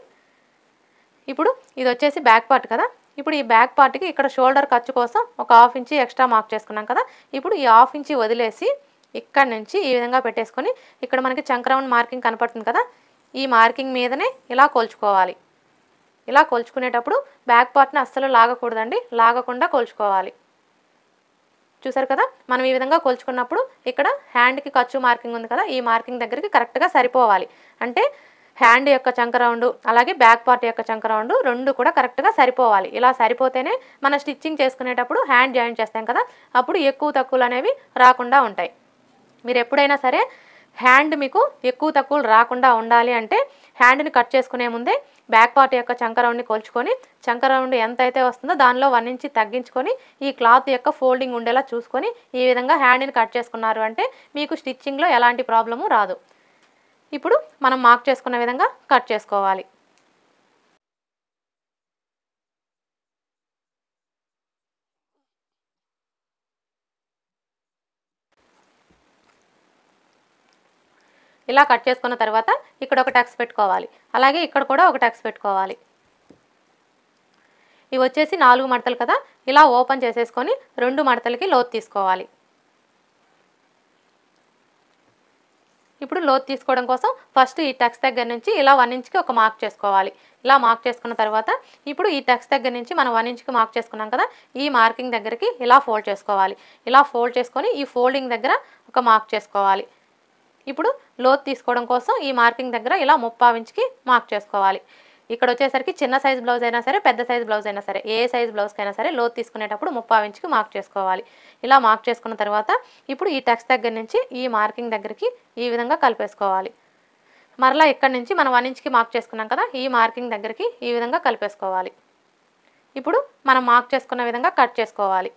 ఇప్పుడు ఇది వచ్చేసి బ్యాక్ పార్ట్ కదా. ఇప్పుడు ఈ బ్యాక్ పార్ట్కి ఇక్కడ షోల్డర్ ఖర్చు కోసం ఒక 1/2 ఇంచ్ ఎక్స్ట్రా మార్క్ చేసుకున్నాం కదా. ఇప్పుడు ఈ 1/2 ఇంచ్ వదిలేసి ఇక్కడ నుంచి ఈ విధంగా పెట్టేసుకొని ఇక్కడ మనకి చంక రౌండ్ మార్కింగ్ కనపడుతుంది కదా, ఈ మార్కింగ్ మీదనే ఇలా కొలుచుకోవాలి. ఇలా కొలుచుకునేటప్పుడు బ్యాక్ పార్ట్ని అస్సలు లాగకూడదండి, లాగకుండా కొలుచుకోవాలి. చూసారు కదా, మనం ఈ విధంగా కొలుచుకున్నప్పుడు ఇక్కడ హ్యాండ్కి ఖర్చు మార్కింగ్ ఉంది కదా, ఈ మార్కింగ్ దగ్గరికి కరెక్ట్గా సరిపోవాలి. అంటే హ్యాండ్ యొక్క చంక రౌండ్ అలాగే బ్యాక్ పార్ట్ యొక్క చంక రౌండ్ రెండు కూడా కరెక్ట్గా సరిపోవాలి. ఇలా సరిపోతేనే మన స్టిచ్చింగ్ చేసుకునేటప్పుడు హ్యాండ్ జాయిన్ చేస్తాం కదా, అప్పుడు ఎక్కువ తక్కువలు అనేవి రాకుండా ఉంటాయి. మీరు ఎప్పుడైనా సరే హ్యాండ్ మీకు ఎక్కువ తక్కువలు రాకుండా ఉండాలి అంటే హ్యాండ్ని కట్ చేసుకునే ముందే బ్యాక్ పార్ట్ యొక్క చంక రౌండ్ని కొలుచుకొని చంక రౌండ్ ఎంత అయితే వస్తుందో దానిలో 1 ఇంచ్ తగ్గించుకొని ఈ క్లాత్ యొక్క ఫోల్డింగ్ ఉండేలా చూసుకొని ఈ విధంగా హ్యాండ్ని కట్ చేసుకున్నారు అంటే మీకు స్టిచ్చింగ్లో ఎలాంటి ప్రాబ్లము రాదు. ఇప్పుడు మనం మార్క్ చేసుకున్న విధంగా కట్ చేసుకోవాలి. ఇలా కట్ చేసుకున్న తర్వాత ఇక్కడ ఒక టక్స్ పెట్టుకోవాలి, అలాగే ఇక్కడ కూడా ఒక టక్స్ పెట్టుకోవాలి. ఇవి వచ్చేసి 4 మడతలు కదా, ఇలా ఓపెన్ చేసేసుకొని 2 మడతలకి లోతు తీసుకోవాలి. ఇప్పుడు లోతు తీసుకోవడం కోసం ఫస్ట్ ఈ టక్స్ దగ్గర నుంచి ఇలా 1 ఇంచ్కి ఒక మార్క్ చేసుకోవాలి. ఇలా మార్క్ చేసుకున్న తర్వాత ఇప్పుడు ఈ టక్స్ దగ్గర నుంచి మనం 1 ఇంచ్కి మార్క్ చేసుకున్నాం కదా, ఈ మార్కింగ్ దగ్గరికి ఇలా ఫోల్డ్ చేసుకోవాలి. ఇలా ఫోల్డ్ చేసుకొని ఈ ఫోల్డింగ్ దగ్గర ఒక మార్క్ చేసుకోవాలి. ఇప్పుడు లోతు తీసుకోవడం కోసం ఈ మార్కింగ్ దగ్గర ఇలా 3/4 ఇంచ్కి మార్క్ చేసుకోవాలి. ఇక్కడ వచ్చేసరికి చిన్న సైజ్ బ్లౌజ్ అయినా సరే పెద్ద సైజ్ బ్లౌజ్ అయినా సరే ఏ సైజ్ బ్లౌజ్కైనా సరే లోతు తీసుకునేటప్పుడు 3/4 ఇంచుకి మార్క్ చేసుకోవాలి. ఇలా మార్క్ చేసుకున్న తర్వాత ఇప్పుడు ఈ టక్స్ దగ్గర నుంచి ఈ మార్కింగ్ దగ్గరికి ఈ విధంగా కలిపేసుకోవాలి. మరలా ఇక్కడ నుంచి మనం 1 ఇంచ్కి మార్క్ చేసుకున్నాం కదా, ఈ మార్కింగ్ దగ్గరికి ఈ విధంగా కలిపేసుకోవాలి. ఇప్పుడు మనం మార్క్ చేసుకున్న విధంగా కట్ చేసుకోవాలి.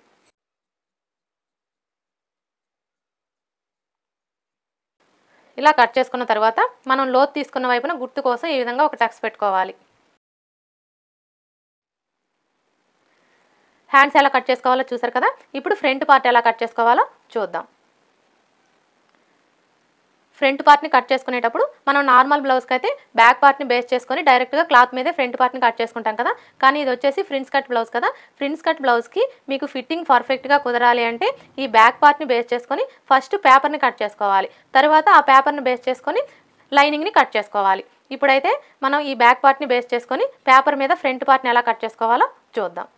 ఇలా కట్ చేసుకున్న తర్వాత మనం లోతు తీసుకున్న వైపున గుర్తు కోసం ఈ విధంగా ఒక టక్స్ పెట్టుకోవాలి. హ్యాండ్స్ ఎలా కట్ చేసుకోవాలో చూసారు కదా, ఇప్పుడు ఫ్రంట్ పార్ట్ ఎలా కట్ చేసుకోవాలో చూద్దాం. ఫ్రంట్ పార్ట్ని కట్ చేసుకునేటప్పుడు మనం నార్మల్ బ్లౌజ్కి అయితే బ్యాక్ పార్ట్ని బేస్ చేసుకొని డైరెక్ట్గా క్లాత్ మీదే ఫ్రంట్ పార్ట్ని కట్ చేసుకుంటాం కదా, కానీ ఇది వచ్చేసి ఫ్రిన్స్ కట్ బ్లౌజ్ కదా. ఫ్రిన్స్ కట్ బ్లౌజ్కి మీకు ఫిట్టింగ్ పర్ఫెక్ట్గా కుదరాలి అంటే ఈ బ్యాక్ పార్ట్ని బేస్ చేసుకొని ఫస్ట్ పేపర్ని కట్ చేసుకోవాలి. తర్వాత ఆ పేపర్ని బేస్ చేసుకొని లైనింగ్ని కట్ చేసుకోవాలి. ఇప్పుడైతే మనం ఈ బ్యాక్ పార్ట్ని బేస్ చేసుకొని పేపర్ మీద ఫ్రంట్ పార్ట్ని ఎలా కట్ చేసుకోవాలో చూద్దాం.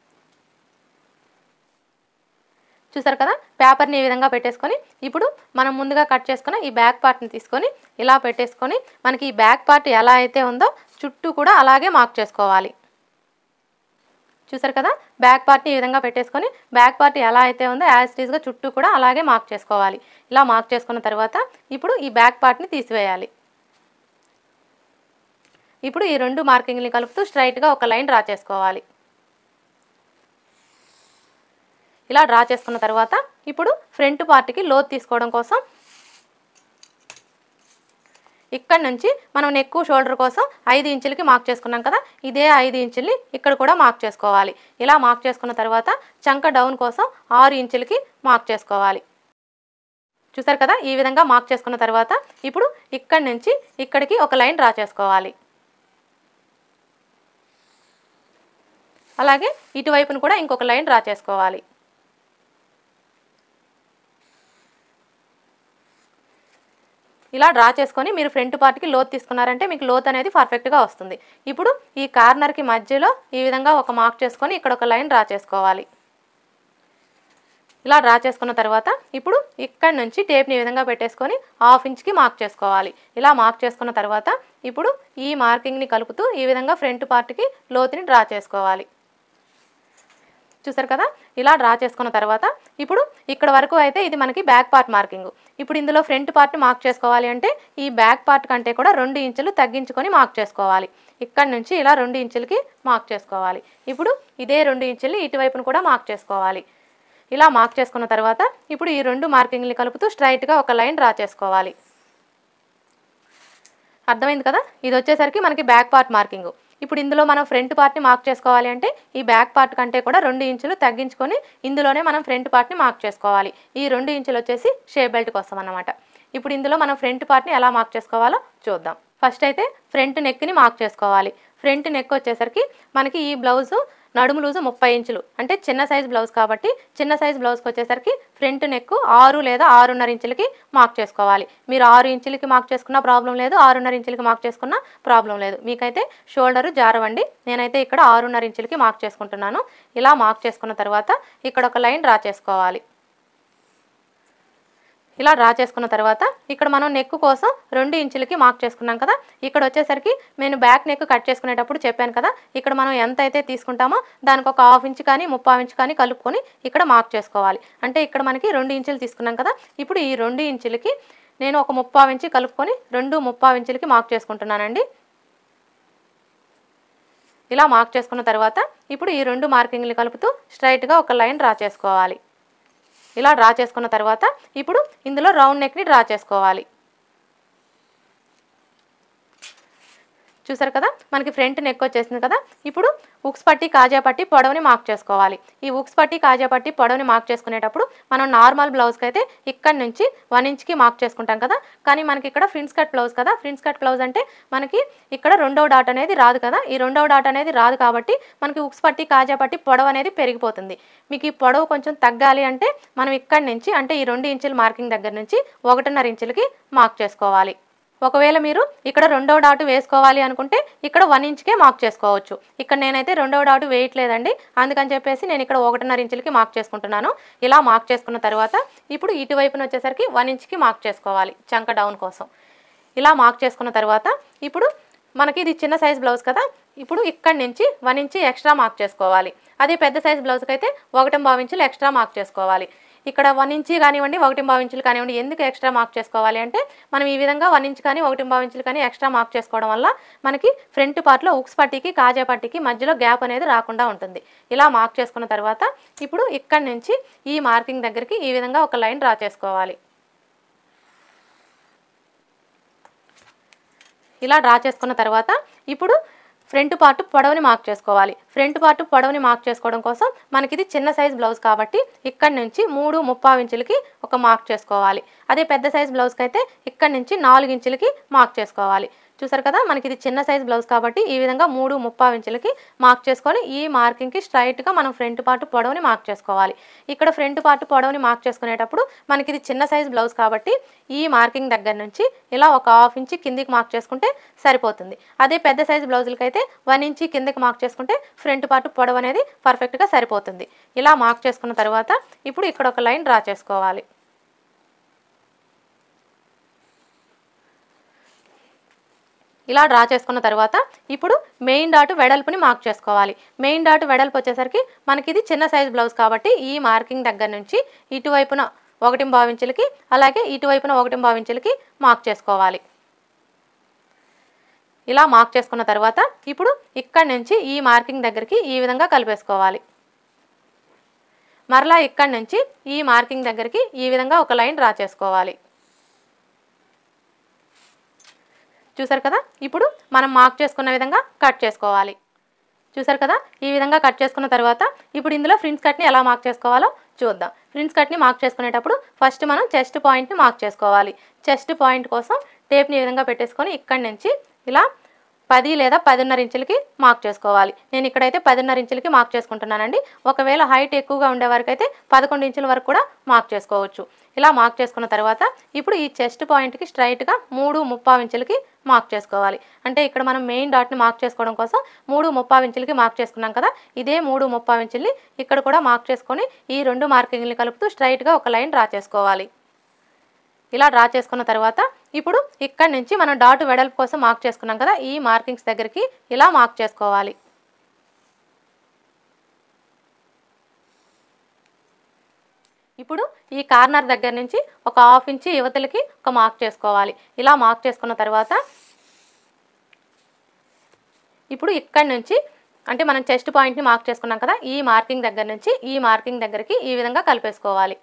చూసారు కదా, పేపర్ని ఈ విధంగా పెట్టేసుకొని ఇప్పుడు మనం ముందుగా కట్ చేసుకున్న ఈ బ్యాక్ పార్ట్ని తీసుకొని ఇలా పెట్టేసుకొని మనకి ఈ బ్యాక్ పార్ట్ ఎలా అయితే ఉందో చుట్టూ కూడా అలాగే మార్క్ చేసుకోవాలి. చూసారు కదా, బ్యాక్ పార్ట్ని ఈ విధంగా పెట్టేసుకొని బ్యాక్ పార్ట్ ఎలా అయితే ఉందో యాజ్ ఇట్ ఈస్గా చుట్టూ కూడా అలాగే మార్క్ చేసుకోవాలి. ఇలా మార్క్ చేసుకున్న తర్వాత ఇప్పుడు ఈ బ్యాక్ పార్ట్ని తీసివేయాలి. ఇప్పుడు ఈ 2 మార్కింగ్ని కలుపుతూ స్ట్రైట్గా ఒక లైన్ డ్రా చేసుకోవాలి. ఇలా డ్రా చేసుకున్న తర్వాత ఇప్పుడు ఫ్రంట్ పార్ట్కి లోతు తీసుకోవడం కోసం ఇక్కడ నుంచి మనం నెక్ షోల్డర్ కోసం 5 ఇంచులకి మార్క్ చేసుకున్నాం కదా, ఇదే 5 ఇంచుల్ని ఇక్కడ కూడా మార్క్ చేసుకోవాలి. ఇలా మార్క్ చేసుకున్న తర్వాత చంక డౌన్ కోసం 6 ఇంచులకి మార్క్ చేసుకోవాలి. చూసారు కదా, ఈ విధంగా మార్క్ చేసుకున్న తర్వాత ఇప్పుడు ఇక్కడ నుంచి ఇక్కడికి ఒక లైన్ డ్రా చేసుకోవాలి. అలాగే ఇటువైపును కూడా ఇంకొక లైన్ డ్రా చేసుకోవాలి. ఇలా డ్రా చేసుకొని మీరు ఫ్రంట్ పార్ట్కి లోతు తీసుకున్నారంటే మీకు లోతు అనేది పర్ఫెక్ట్గా వస్తుంది. ఇప్పుడు ఈ కార్నర్కి మధ్యలో ఈ విధంగా ఒక మార్క్ చేసుకొని ఇక్కడ ఒక లైన్ డ్రా చేసుకోవాలి. ఇలా డ్రా చేసుకున్న తర్వాత ఇప్పుడు ఇక్కడ నుంచి టేప్ని ఈ విధంగా పెట్టేసుకొని 1/2 ఇంచ్కి మార్క్ చేసుకోవాలి. ఇలా మార్క్ చేసుకున్న తర్వాత ఇప్పుడు ఈ మార్కింగ్ని కలుపుతూ ఈ విధంగా ఫ్రంట్ పార్ట్కి లోతుని డ్రా చేసుకోవాలి. చూసారు కదా, ఇలా డ్రా చేసుకున్న తర్వాత ఇప్పుడు ఇక్కడ వరకు అయితే ఇది మనకి బ్యాక్ పార్ట్ మార్కింగ్. ఇప్పుడు ఇందులో ఫ్రంట్ పార్ట్ మార్క్ చేసుకోవాలి అంటే ఈ బ్యాక్ పార్ట్ కంటే కూడా 2 ఇంచులు తగ్గించుకొని మార్క్ చేసుకోవాలి. ఇక్కడ నుంచి ఇలా 2 ఇంచులకి మార్క్ చేసుకోవాలి. ఇప్పుడు ఇదే 2 ఇంచుల్ని ఇటువైపును కూడా మార్క్ చేసుకోవాలి. ఇలా మార్క్ చేసుకున్న తర్వాత ఇప్పుడు ఈ 2 మార్కింగ్ని కలుపుతూ స్ట్రైట్గా ఒక లైన్ డ్రా చేసుకోవాలి. అర్థమైంది కదా, ఇది వచ్చేసరికి మనకి బ్యాక్ పార్ట్ మార్కింగ్. ఇప్పుడు ఇందులో మనం ఫ్రంట్ పార్ట్ని మార్క్ చేసుకోవాలి అంటే ఈ బ్యాక్ పార్ట్ కంటే కూడా 2 ఇంచులు తగ్గించుకొని ఇందులోనే మనం ఫ్రంట్ పార్ట్ని మార్క్ చేసుకోవాలి. ఈ 2 ఇంచులు వచ్చేసి షేప్ బెల్ట్ కోసం అన్నమాట. ఇప్పుడు ఇందులో మనం ఫ్రంట్ పార్ట్ని ఎలా మార్క్ చేసుకోవాలో చూద్దాం. ఫస్ట్ అయితే ఫ్రంట్ నెక్ని మార్క్ చేసుకోవాలి. ఫ్రంట్ నెక్ వచ్చేసరికి మనకి ఈ బ్లౌజు నడుము లూజు 30 ఇంచులు అంటే చిన్న సైజ్ బ్లౌజ్ కాబట్టి చిన్న సైజ్ బ్లౌజ్కి వచ్చేసరికి ఫ్రంట్ నెక్ 6 లేదా 6.5 ఇంచులకి మార్క్ చేసుకోవాలి. మీరు 6 ఇంచులకి మార్క్ చేసుకున్నా ప్రాబ్లం లేదు, 6.5 ఇంచులకి మార్క్ చేసుకున్నా ప్రాబ్లం లేదు. మీకైతే షోల్డరు జారవండి, నేనైతే ఇక్కడ 6.5 ఇంచులకి మార్క్ చేసుకుంటున్నాను. ఇలా మార్క్ చేసుకున్న తర్వాత ఇక్కడ ఒక లైన్ డ్రా చేసుకోవాలి. ఇలా డ్రా చేసుకున్న తర్వాత ఇక్కడ మనం నెక్ కోసం 2 ఇంచులకి మార్క్ చేసుకున్నాం కదా, ఇక్కడ వచ్చేసరికి నేను బ్యాక్ నెక్ కట్ చేసుకునేటప్పుడు చెప్పాను కదా, ఇక్కడ మనం ఎంత అయితే తీసుకుంటామో దానికి ఒక 1/2 ఇంచు కానీ 3/4 ఇంచు కానీ కలుపుకొని ఇక్కడ మార్క్ చేసుకోవాలి. అంటే ఇక్కడ మనకి 2 ఇంచులు తీసుకున్నాం కదా, ఇప్పుడు ఈ 2 ఇంచులకి నేను ఒక 3/4 ఇంచు కలుపుకొని 2 3/4 ఇంచులకి మార్క్ చేసుకుంటున్నానండి. ఇలా మార్క్ చేసుకున్న తర్వాత ఇప్పుడు ఈ 2 మార్కింగ్లు కలుపుతూ స్ట్రైట్గా ఒక లైన్ డ్రా చేసుకోవాలి. ఇలా డ్రా చేసుకున్న తర్వాత ఇప్పుడు ఇందులో రౌండ్ నెక్ని డ్రా చేసుకోవాలి. చూసారు కదా, మనకి ఫ్రంట్ నెక్ వచ్చేసింది కదా. ఇప్పుడు ఉక్స్ పట్టి కాజా పట్టి పొడవుని మార్క్ చేసుకోవాలి. ఈ ఉక్స్ పట్టి కాజా పట్టి పొడవుని మార్క్ చేసుకునేటప్పుడు మనం నార్మల్ బ్లౌజ్కి అయితే ఇక్కడ నుంచి 1 ఇంచ్కి మార్క్ చేసుకుంటాం కదా, కానీ మనకి ఇక్కడ ఫ్రిన్స్ కట్ బ్లౌజ్ కదా. ఫ్రిన్స్ కట్ బ్లౌజ్ అంటే మనకి ఇక్కడ 2వ డాట్ అనేది రాదు కదా. ఈ 2వ డాట్ అనేది రాదు కాబట్టి మనకి ఉక్స్ పట్టి కాజా పట్టి పొడవు అనేది పెరిగిపోతుంది. మీకు ఈ పొడవు కొంచెం తగ్గాలి అంటే మనం ఇక్కడ నుంచి అంటే ఈ 2 ఇంచుల మార్కింగ్ దగ్గర నుంచి 1.5 ఇంచులకి మార్క్ చేసుకోవాలి. ఒకవేళ మీరు ఇక్కడ 2వ డాట్ వేసుకోవాలి అనుకుంటే ఇక్కడ 1 ఇంచ్కే మార్క్ చేసుకోవచ్చు. ఇక్కడ నేనైతే 2వ డాట్ వేయట్లేదండి, అందుకని చెప్పేసి నేను ఇక్కడ 1.5 ఇంచులకి మార్క్ చేసుకుంటున్నాను. ఇలా మార్క్ చేసుకున్న తర్వాత ఇప్పుడు ఇటువైపున వచ్చేసరికి 1 ఇంచ్కి మార్క్ చేసుకోవాలి చంక డౌన్ కోసం. ఇలా మార్క్ చేసుకున్న తర్వాత ఇప్పుడు మనకి ఇది చిన్న సైజ్ బ్లౌజ్ కదా, ఇప్పుడు ఇక్కడ నుంచి 1 ఇంచ్ ఎక్స్ట్రా మార్క్ చేసుకోవాలి. అదే పెద్ద సైజ్ బ్లౌజ్కి అయితే 1.25 ఇంచులు ఎక్స్ట్రా మార్క్ చేసుకోవాలి. ఇక్కడ 1 ఇంచ్ కానివ్వండి 1.25 ఇంచులు కానివ్వండి ఎందుకు ఎక్స్ట్రా మార్క్ చేసుకోవాలి అంటే మనం ఈ విధంగా 1 ఇంచ్ కానీ 1.25 ఇంచులు కానీ ఎక్స్ట్రా మార్క్ చేసుకోవడం వల్ల మనకి ఫ్రంట్ పార్ట్లో ఉక్స్ పట్టీకి కాజా పట్టీకి మధ్యలో గ్యాప్ అనేది రాకుండా ఉంటుంది. ఇలా మార్క్ చేసుకున్న తర్వాత ఇప్పుడు ఇక్కడ నుంచి ఈ మార్కింగ్ దగ్గరికి ఈ విధంగా ఒక లైన్ డ్రా చేసుకోవాలి. ఇలా డ్రా చేసుకున్న తర్వాత ఇప్పుడు ఫ్రంట్ పార్ట్ పొడవుని మార్క్ చేసుకోవాలి. ఫ్రంట్ పార్ట్ పొడవుని మార్క్ చేసుకోవడం కోసం మనకి ఇది చిన్న సైజ్ బ్లౌజ్ కాబట్టి ఇక్కడ నుంచి 3.25 ఇంచులకి ఒక మార్క్ చేసుకోవాలి. అదే పెద్ద సైజ్ బ్లౌజ్కి అయితే ఇక్కడ నుంచి 4 ఇంచులకి మార్క్ చేసుకోవాలి. చూసారు కదా మనకి ఇది చిన్న సైజ్ బ్లౌజ్ కాబట్టి ఈ విధంగా 3.25 ఇంచులకి మార్క్ చేసుకొని ఈ మార్కింగ్కి స్ట్రైట్గా మనం ఫ్రంట్ పార్ట్ పొడవుని మార్క్ చేసుకోవాలి. ఇక్కడ ఫ్రంట్ పార్ట్ పొడవుని మార్క్ చేసుకునేటప్పుడు మనకి ఇది చిన్న సైజ్ బ్లౌజ్ కాబట్టి ఈ మార్కింగ్ దగ్గర నుంచి ఇలా ఒక 1/2 ఇంచ్ కిందికి మార్క్ చేసుకుంటే సరిపోతుంది. అదే పెద్ద సైజ్ బ్లౌజులకి అయితే 1 ఇంచ్ కిందికి మార్క్ చేసుకుంటే ఫ్రంట్ పార్ట్ పొడవు అనేది పర్ఫెక్ట్గా సరిపోతుంది. ఇలా మార్క్ చేసుకున్న తర్వాత ఇప్పుడు ఇక్కడ ఒక లైన్ డ్రా చేసుకోవాలి. ఇలా డ్రా చేసుకున్న తర్వాత ఇప్పుడు మెయిన్ డాట్ వెడల్పుని మార్క్ చేసుకోవాలి. మెయిన్ డాట్ వెడల్పు వచ్చేసరికి మనకి ఇది చిన్న సైజ్ బ్లౌజ్ కాబట్టి ఈ మార్కింగ్ దగ్గర నుంచి ఇటువైపున 1.25 ఇంచులకి అలాగే ఇటువైపున 1.25 ఇంచులకి మార్క్ చేసుకోవాలి. ఇలా మార్క్ చేసుకున్న తర్వాత ఇప్పుడు ఇక్కడ నుంచి ఈ మార్కింగ్ దగ్గరికి ఈ విధంగా కలిపేసుకోవాలి. మరలా ఇక్కడ నుంచి ఈ మార్కింగ్ దగ్గరికి ఈ విధంగా ఒక లైన్ డ్రా చేసుకోవాలి. చూసారు కదా ఇప్పుడు మనం మార్క్ చేసుకున్న విధంగా కట్ చేసుకోవాలి. చూసారు కదా ఈ విధంగా కట్ చేసుకున్న తర్వాత ఇప్పుడు ఇందులో ఫ్రిన్స్ కట్ని ఎలా మార్క్ చేసుకోవాలో చూద్దాం. ఫ్రిన్స్ కట్ని మార్క్ చేసుకునేటప్పుడు ఫస్ట్ మనం చెస్ట్ పాయింట్ని మార్క్ చేసుకోవాలి. చెస్ట్ పాయింట్ కోసం టేప్ని ఈ విధంగా పెట్టేసుకొని ఇక్కడి నుంచి ఇలా 10 లేదా 10.5 ఇంచులకి మార్క్ చేసుకోవాలి. నేను ఇక్కడైతే 10.5 ఇంచులకి మార్క్ చేసుకుంటున్నానండి. ఒకవేళ హైట్ ఎక్కువగా ఉండే వరకు అయితే 11 ఇంచుల వరకు కూడా మార్క్ చేసుకోవచ్చు. ఇలా మార్క్ చేసుకున్న తర్వాత ఇప్పుడు ఈ చెస్ట్ పాయింట్కి స్ట్రైట్గా 3.25 ఇంచులకి మార్క్ చేసుకోవాలి. అంటే ఇక్కడ మనం మెయిన్ డాట్ని మార్క్ చేసుకోవడం కోసం 3.25 ఇంచులకి మార్క్ చేసుకున్నాం కదా, ఇదే 3.25 ఇంచుల్ని ఇక్కడ కూడా మార్క్ చేసుకొని ఈ రెండు మార్కింగ్ని కలుపుతూ స్ట్రైట్గా ఒక లైన్ డ్రా చేసుకోవాలి. ఇలా డ్రా చేసుకున్న తర్వాత ఇప్పుడు ఇక్కడ నుంచి మనం డాట్ వెడల్పు కోసం మార్క్ చేసుకున్నాం కదా, ఈ మార్కింగ్స్ దగ్గరికి ఇలా మార్క్ చేసుకోవాలి. ఇప్పుడు ఈ కార్నర్ దగ్గర నుంచి ఒక 1/2 ఇంచ్ యువతలకి ఒక మార్క్ చేసుకోవాలి. ఇలా మార్క్ చేసుకున్న తర్వాత ఇప్పుడు ఇక్కడ నుంచి అంటే మనం చెస్ట్ పాయింట్ని మార్క్ చేసుకున్నాం కదా, ఈ మార్కింగ్ దగ్గర నుంచి ఈ మార్కింగ్ దగ్గరికి ఈ విధంగా కలిపేసుకోవాలి.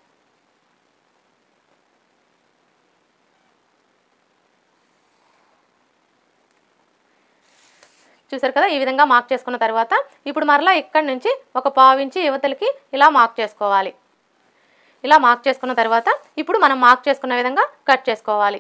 చూసారు కదా ఈ విధంగా మార్క్ చేసుకున్న తర్వాత ఇప్పుడు మరలా ఇక్కడ నుంచి ఒక 1/2 ఇంచ్ యువతలకి ఇలా మార్క్ చేసుకోవాలి. ఇలా మార్క్ చేసుకున్న తర్వాత ఇప్పుడు మనం మార్క్ చేసుకున్న విధంగా కట్ చేసుకోవాలి.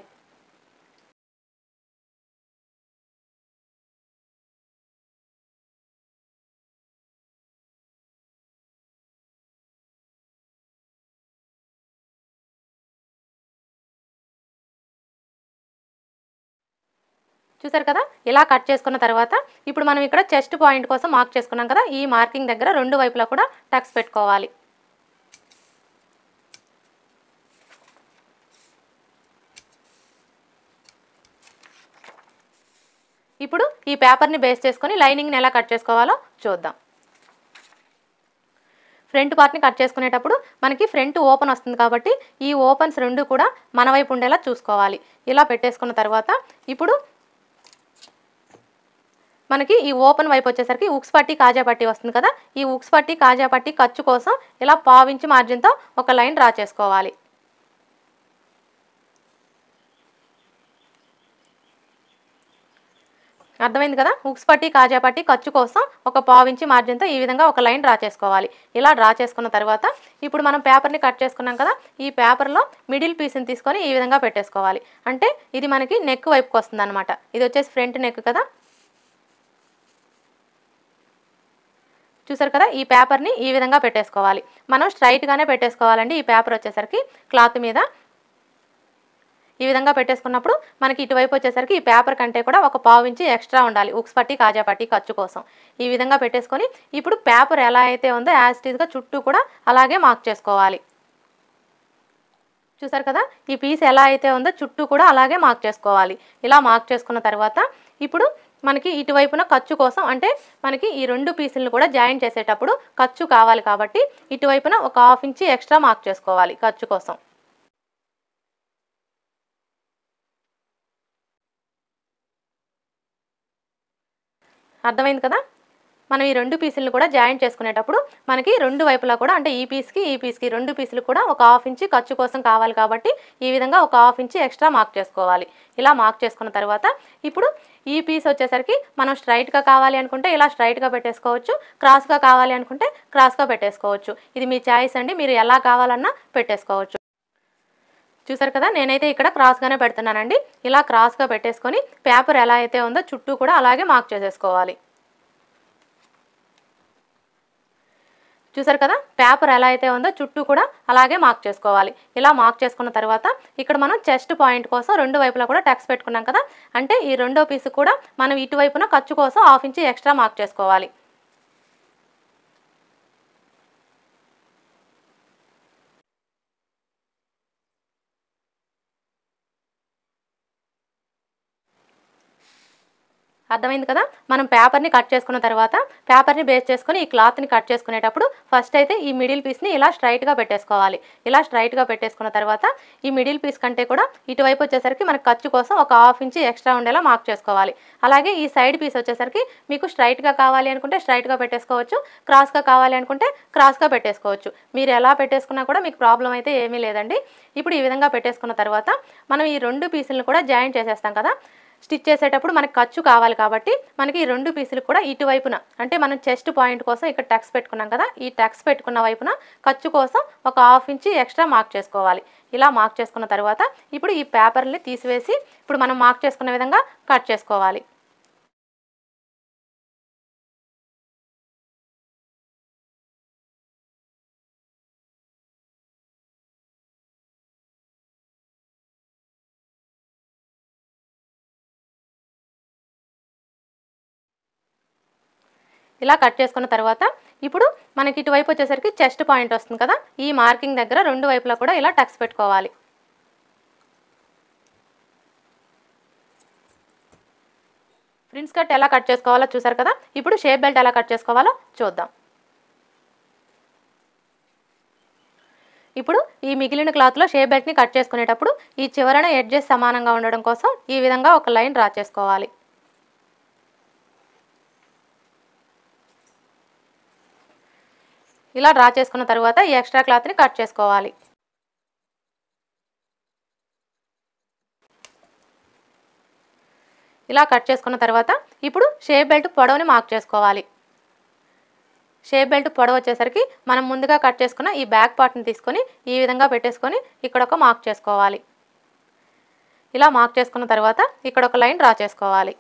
చూసారు కదా ఇలా కట్ చేసుకున్న తర్వాత ఇప్పుడు మనం ఇక్కడ చెస్ట్ పాయింట్ కోసం మార్క్ చేసుకున్నాం కదా, ఈ మార్కింగ్ దగ్గర రెండు వైపులా కూడా టక్స్ పెట్టుకోవాలి. ఇప్పుడు ఈ పేపర్ని బేస్ చేసుకొని లైనింగ్ని ఎలా కట్ చేసుకోవాలో చూద్దాం. ఫ్రంట్ పార్ట్ని కట్ చేసుకునేటప్పుడు మనకి ఫ్రంట్ ఓపెన్ వస్తుంది కాబట్టి ఈ ఓపెన్స్ రెండు కూడా మన వైపు ఉండేలా చూసుకోవాలి. ఇలా పెట్టేసుకున్న తర్వాత ఇప్పుడు మనకి ఈ ఓపెన్ వైపు వచ్చేసరికి ఉక్స్ పట్టి కాజా పట్టి వస్తుంది కదా, ఈ ఉక్స్ పట్టి కాజా పట్టి ఖర్చు కోసం ఇలా 1/2 ఇంచ్ మార్జిన్తో ఒక లైన్ డ్రా చేసుకోవాలి. అర్థమైంది కదా, ఉక్స్ పట్టి కాజా పట్టి ఖర్చు కోసం ఒక 1/2 ఇంచ్ మార్జిన్తో ఈ విధంగా ఒక లైన్ డ్రా చేసుకోవాలి. ఇలా డ్రా చేసుకున్న తర్వాత ఇప్పుడు మనం పేపర్ని కట్ చేసుకున్నాం కదా, ఈ పేపర్లో మిడిల్ పీస్ని తీసుకొని ఈ విధంగా పెట్టేసుకోవాలి. అంటే ఇది మనకి నెక్ వైపుకి వస్తుంది అనమాట. ఇది వచ్చేసి ఫ్రంట్ నెక్ కదా. చూసారు కదా ఈ పేపర్ని ఈ విధంగా పెట్టేసుకోవాలి. మనం స్ట్రైట్గానే పెట్టేసుకోవాలండి. ఈ పేపర్ వచ్చేసరికి క్లాత్ మీద ఈ విధంగా పెట్టేసుకున్నప్పుడు మనకి ఇటువైపు వచ్చేసరికి ఈ పేపర్ కంటే కూడా ఒక 1/2 ఇంచ్ ఎక్స్ట్రా ఉండాలి ఉక్స్ పట్టి కాజా పట్టి ఖర్చు కోసం. ఈ విధంగా పెట్టేసుకొని ఇప్పుడు పేపర్ ఎలా అయితే ఉందో యాజ్ ఇట్ ఈజ్గా చుట్టూ కూడా అలాగే మార్క్ చేసుకోవాలి. చూసారు కదా ఈ పీస్ ఎలా అయితే ఉందో చుట్టూ కూడా అలాగే మార్క్ చేసుకోవాలి. ఇలా మార్క్ చేసుకున్న తర్వాత ఇప్పుడు మనకి ఇటువైపున ఖర్చు కోసం అంటే మనకి ఈ 2 పీసులను కూడా జాయిన్ చేసేటప్పుడు ఖర్చు కావాలి కాబట్టి ఇటువైపున ఒక 1/2 ఇంచ్ ఎక్స్ట్రా మార్క్ చేసుకోవాలి ఖర్చు కోసం. అర్థమైంది కదా? మనం ఈ 2 పీసులను కూడా జాయిన్ చేసుకునేటప్పుడు మనకి 2 వైపులా కూడా అంటే ఈ పీస్కి 2 పీసులు కూడా ఒక 1/2 ఇంచ్ ఖర్చు కోసం కావాలి కాబట్టి ఈ విధంగా ఒక 1/2 ఇంచ్ ఎక్స్ట్రా మార్క్ చేసుకోవాలి. ఇలా మార్క్ చేసుకున్న తర్వాత ఇప్పుడు ఈ పీస్ వచ్చేసరికి మనం స్ట్రైట్గా కావాలి అనుకుంటే ఇలా స్ట్రైట్గా పెట్టేసుకోవచ్చు, క్రాస్గా కావాలి అనుకుంటే క్రాస్గా పెట్టేసుకోవచ్చు. ఇది మీ చాయిస్ అండి, మీరు ఎలా కావాలన్నా పెట్టేసుకోవచ్చు. చూసారు కదా, నేనైతే ఇక్కడ క్రాస్గానే పెడుతున్నానండి. ఇలా క్రాస్గా పెట్టేసుకొని పేపర్ ఎలా అయితే ఉందో చుట్టూ కూడా అలాగే మార్క్ చేసేసుకోవాలి. చూసారు కదా, పేపర్ ఎలా అయితే ఉందో చుట్టూ కూడా అలాగే మార్క్ చేసుకోవాలి. ఇలా మార్క్ చేసుకున్న తర్వాత ఇక్కడ మనం చెస్ట్ పాయింట్ కోసం 2 వైపులా కూడా టక్స్ పెట్టుకున్నాం కదా, అంటే ఈ రెండో పీసు కూడా మనం ఇటువైపున ఖర్చు కోసం 1/2 ఇంచ్ ఎక్స్ట్రా మార్క్ చేసుకోవాలి. అర్థమైంది కదా? మనం పేపర్ని కట్ చేసుకున్న తర్వాత పేపర్ని బేస్ చేసుకొని ఈ క్లాత్ని కట్ చేసుకునేటప్పుడు ఫస్ట్ అయితే ఈ మిడిల్ పీస్ని ఇలా స్ట్రైట్గా పెట్టేసుకోవాలి. ఇలా స్ట్రైట్గా పెట్టేసుకున్న తర్వాత ఈ మిడిల్ పీస్ కంటే కూడా ఇటువైపు వచ్చేసరికి మనకు ఖర్చు కోసం ఒక 1/2 ఇంచ్ ఎక్స్ట్రా ఉండేలా మార్క్ చేసుకోవాలి. అలాగే ఈ సైడ్ పీస్ వచ్చేసరికి మీకు స్ట్రైట్గా కావాలి అనుకుంటే స్ట్రైట్గా పెట్టేసుకోవచ్చు, క్రాస్గా కావాలి అనుకుంటే క్రాస్గా పెట్టేసుకోవచ్చు. మీరు ఎలా పెట్టేసుకున్నా కూడా మీకు ప్రాబ్లం అయితే ఏమీ లేదండి. ఇప్పుడు ఈ విధంగా పెట్టేసుకున్న తర్వాత మనం ఈ 2 పీసులను కూడా జాయిన్ చేసేస్తాం కదా, స్టిచ్ చేసేటప్పుడు మనకు ఖర్చు కావాలి కాబట్టి మనకి ఈ 2 పీసులు కూడా ఇటువైపున అంటే మనం చెస్ట్ పాయింట్ కోసం ఇక్కడ టక్స్ పెట్టుకున్నాం కదా, ఈ టక్స్ పెట్టుకున్న వైపున ఖర్చు కోసం ఒక 1/2 ఇంచ్ ఎక్స్ట్రా మార్క్ చేసుకోవాలి. ఇలా మార్క్ చేసుకున్న తర్వాత ఇప్పుడు ఈ పేపర్ని తీసివేసి ఇప్పుడు మనం మార్క్ చేసుకున్న విధంగా కట్ చేసుకోవాలి. ఇలా కట్ చేసుకున్న తర్వాత ఇప్పుడు మనకి ఇటువైపు వచ్చేసరికి చెస్ట్ పాయింట్ వస్తుంది కదా, ఈ మార్కింగ్ దగ్గర 2 వైపులా కూడా ఇలా టక్స్ పెట్టుకోవాలి. ప్రిన్స్ కట్ ఎలా కట్ చేసుకోవాలో చూసారు కదా, ఇప్పుడు షేప్ బెల్ట్ ఎలా కట్ చేసుకోవాలో చూద్దాం. ఇప్పుడు ఈ మిగిలిన క్లాత్లో షేప్ బెల్ట్ని కట్ చేసుకునేటప్పుడు ఈ చివరన ఎడ్జెస్ సమానంగా ఉండడం కోసం ఈ విధంగా ఒక లైన్ డ్రా చేసుకోవాలి. ఇలా డ్రా చేసుకున్న తర్వాత ఈ ఎక్స్ట్రా క్లాత్ని కట్ చేసుకోవాలి. ఇలా కట్ చేసుకున్న తర్వాత ఇప్పుడు షేప్ బెల్ట్ పొడవుని మార్క్ చేసుకోవాలి. షేప్ బెల్ట్ పొడవు వచ్చేసరికి మనం ముందుగా కట్ చేసుకున్న ఈ బ్యాక్ పార్ట్ని తీసుకొని ఈ విధంగా పెట్టేసుకొని ఇక్కడ ఒక మార్క్ చేసుకోవాలి. ఇలా మార్క్ చేసుకున్న తర్వాత ఇక్కడ ఒక లైన్ డ్రా చేసుకోవాలి.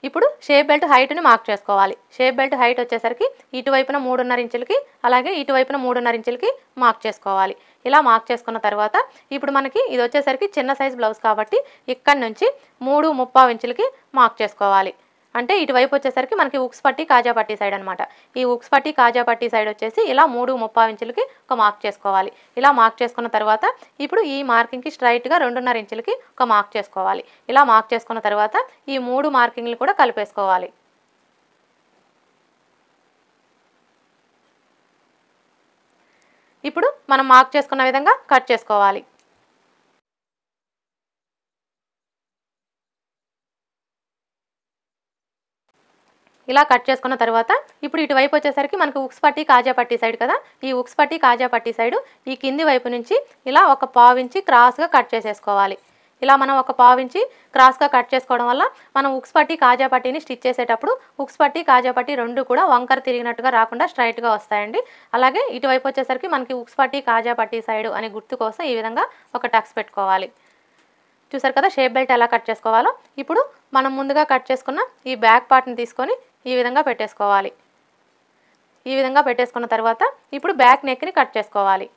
ఇప్పుడు షేప్ బెల్ట్ హైట్ని మార్క్ చేసుకోవాలి. షేప్ బెల్ట్ హైట్ వచ్చేసరికి ఇటువైపున 3.5 ఇంచులకి అలాగే ఇటువైపున 3.5 ఇంచులకి మార్క్ చేసుకోవాలి. ఇలా మార్క్ చేసుకున్న తర్వాత ఇప్పుడు మనకి ఇది వచ్చేసరికి చిన్న సైజ్ బ్లౌజ్ కాబట్టి ఇక్కడ నుంచి 3.35 ఇంచులకి మార్క్ చేసుకోవాలి. అంటే ఇటువైపు వచ్చేసరికి మనకి ఉక్స్ పట్టి కాజా పట్టి సైడ్ అనమాట. ఈ ఉక్స్ పట్టి కాజా పట్టి సైడ్ వచ్చేసి ఇలా 3.35 ఇంచులకి ఒక మార్క్ చేసుకోవాలి. ఇలా మార్క్ చేసుకున్న తర్వాత ఇప్పుడు ఈ మార్కింగ్కి స్ట్రైట్గా 2.5 ఇంచులకి ఒక మార్క్ చేసుకోవాలి. ఇలా మార్క్ చేసుకున్న తర్వాత ఈ 3 మార్కింగ్లు కూడా కలిపేసుకోవాలి. ఇప్పుడు మనం మార్క్ చేసుకున్న విధంగా కట్ చేసుకోవాలి. ఇలా కట్ చేసుకున్న తర్వాత ఇప్పుడు ఇటువైపు వచ్చేసరికి మనకు ఉక్స్ పట్టి కాజా పట్టి సైడ్ కదా, ఈ ఉక్స్ పట్టి కాజా పట్టి సైడు ఈ కింది వైపు నుంచి ఇలా ఒక 1/4 ఇంచ్ క్రాస్గా కట్ చేసేసుకోవాలి. ఇలా మనం ఒక 1/4 ఇంచ్ క్రాస్గా కట్ చేసుకోవడం వల్ల మనం ఉక్స్ పట్టి కాజా పట్టిని స్టిచ్ చేసేటప్పుడు ఉక్స్ పట్టి కాజా పట్టి 2 కూడా వంకర తిరిగినట్టుగా రాకుండా స్ట్రైట్గా వస్తాయండి. అలాగే ఇటువైపు వచ్చేసరికి మనకి ఉక్స్ పట్టి కాజా పట్టి సైడు అనే గుర్తు కోసం ఈ విధంగా ఒక టక్స్ పెట్టుకోవాలి. చూసారు కదా షేప్ బెల్ట్ ఎలా కట్ చేసుకోవాలో. ఇప్పుడు మనం ముందుగా కట్ చేసుకున్న ఈ బ్యాక్ పార్ట్ని తీసుకొని ఈ విధంగా పెట్టేసుకోవాలి. ఈ విధంగా పెట్టేసుకున్న తర్వాత ఇప్పుడు బ్యాక్ నెక్ని కట్ చేసుకోవాలి.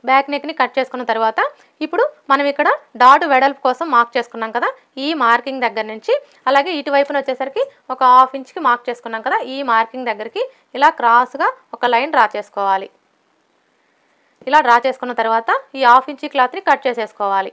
బ్యాక్ నెక్ని కట్ చేసుకున్న తర్వాత ఇప్పుడు మనం ఇక్కడ డాట్ వెడల్పు కోసం మార్క్ చేసుకున్నాం కదా, ఈ మార్కింగ్ దగ్గర నుంచి అలాగే ఇటువైపున వచ్చేసరికి ఒక 1/2 ఇంచ్కి మార్క్ చేసుకున్నాం కదా, ఈ మార్కింగ్ దగ్గరికి ఇలా క్రాస్గా ఒక లైన్ డ్రా చేసుకోవాలి. ఇలా డ్రా చేసుకున్న తర్వాత ఈ 1/2 ఇంచ్ క్లాత్ని కట్ చేసేసుకోవాలి.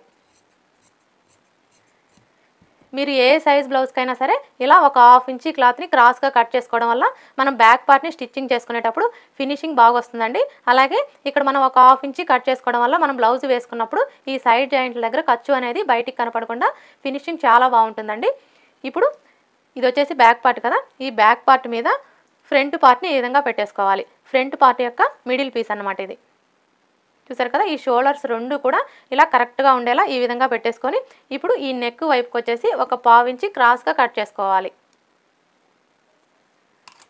మీరు ఏ సైజ్ బ్లౌజ్కైనా సరే ఇలా ఒక 1/2 ఇంచ్ క్లాత్ని క్రాస్గా కట్ చేసుకోవడం వల్ల మనం బ్యాక్ పార్ట్ని స్టిచ్చింగ్ చేసుకునేటప్పుడు ఫినిషింగ్ బాగా వస్తుందండి. అలాగే ఇక్కడ మనం ఒక 1/2 ఇంచ్ కట్ చేసుకోవడం వల్ల మనం బ్లౌజ్ వేసుకున్నప్పుడు ఈ సైడ్ జాయింట్ల దగ్గర ఖర్చు అనేది బయటికి కనపడకుండా ఫినిషింగ్ చాలా బాగుంటుందండి. ఇప్పుడు ఇది వచ్చేసి బ్యాక్ పార్ట్ కదా, ఈ బ్యాక్ పార్ట్ మీద ఫ్రంట్ పార్ట్ని ఈ విధంగా పెట్టేసుకోవాలి. ఫ్రంట్ పార్ట్ యొక్క మిడిల్ పీస్ అన్నమాట ఇది. చూసారు కదా, ఈ షోల్డర్స్ రెండు కూడా ఇలా కరెక్ట్గా ఉండేలా ఈ విధంగా పెట్టేసుకొని ఇప్పుడు ఈ నెక్ వైపుకి వచ్చేసి ఒక 1/2 ఇంచ్ క్రాస్గా కట్ చేసుకోవాలి.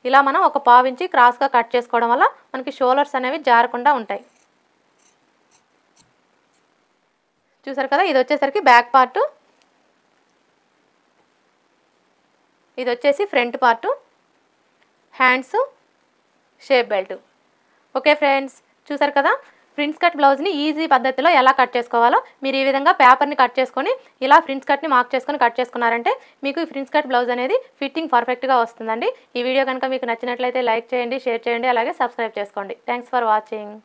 ఇలా మనం ఒక 1/2 ఇంచ్ క్రాస్గా కట్ చేసుకోవడం వల్ల మనకి షోల్డర్స్ అనేవి జారకుండా ఉంటాయి. చూసారు కదా, ఇది వచ్చేసరికి బ్యాక్ పార్టు, ఇది వచ్చేసి front part, hands, shape belt. Okay friends, చూసారు కదా ఫ్రిన్స్ కట్ బ్లౌజ్ని ఈజీ పద్ధతిలో ఎలా కట్ చేసుకోవాలో. మీరు ఈ విధంగా పేపర్ని కట్ చేసుకొని ఇలా ఫ్రిన్స్ కట్ని మార్క్ చేసుకొని కట్ చేసుకున్నారంటే మీకు ఈ ఫ్రిన్స్ కట్ బ్లౌజ్ అనేది ఫిట్టింగ్ పర్ఫెక్ట్గా వస్తుందండి. ఈ వీడియో కనుక మీకు నచ్చినట్లయితే లైక్ చేయండి, షేర్ చేయండి, అలాగే సబ్స్క్రైబ్ చేసుకోండి. Thanks for watching.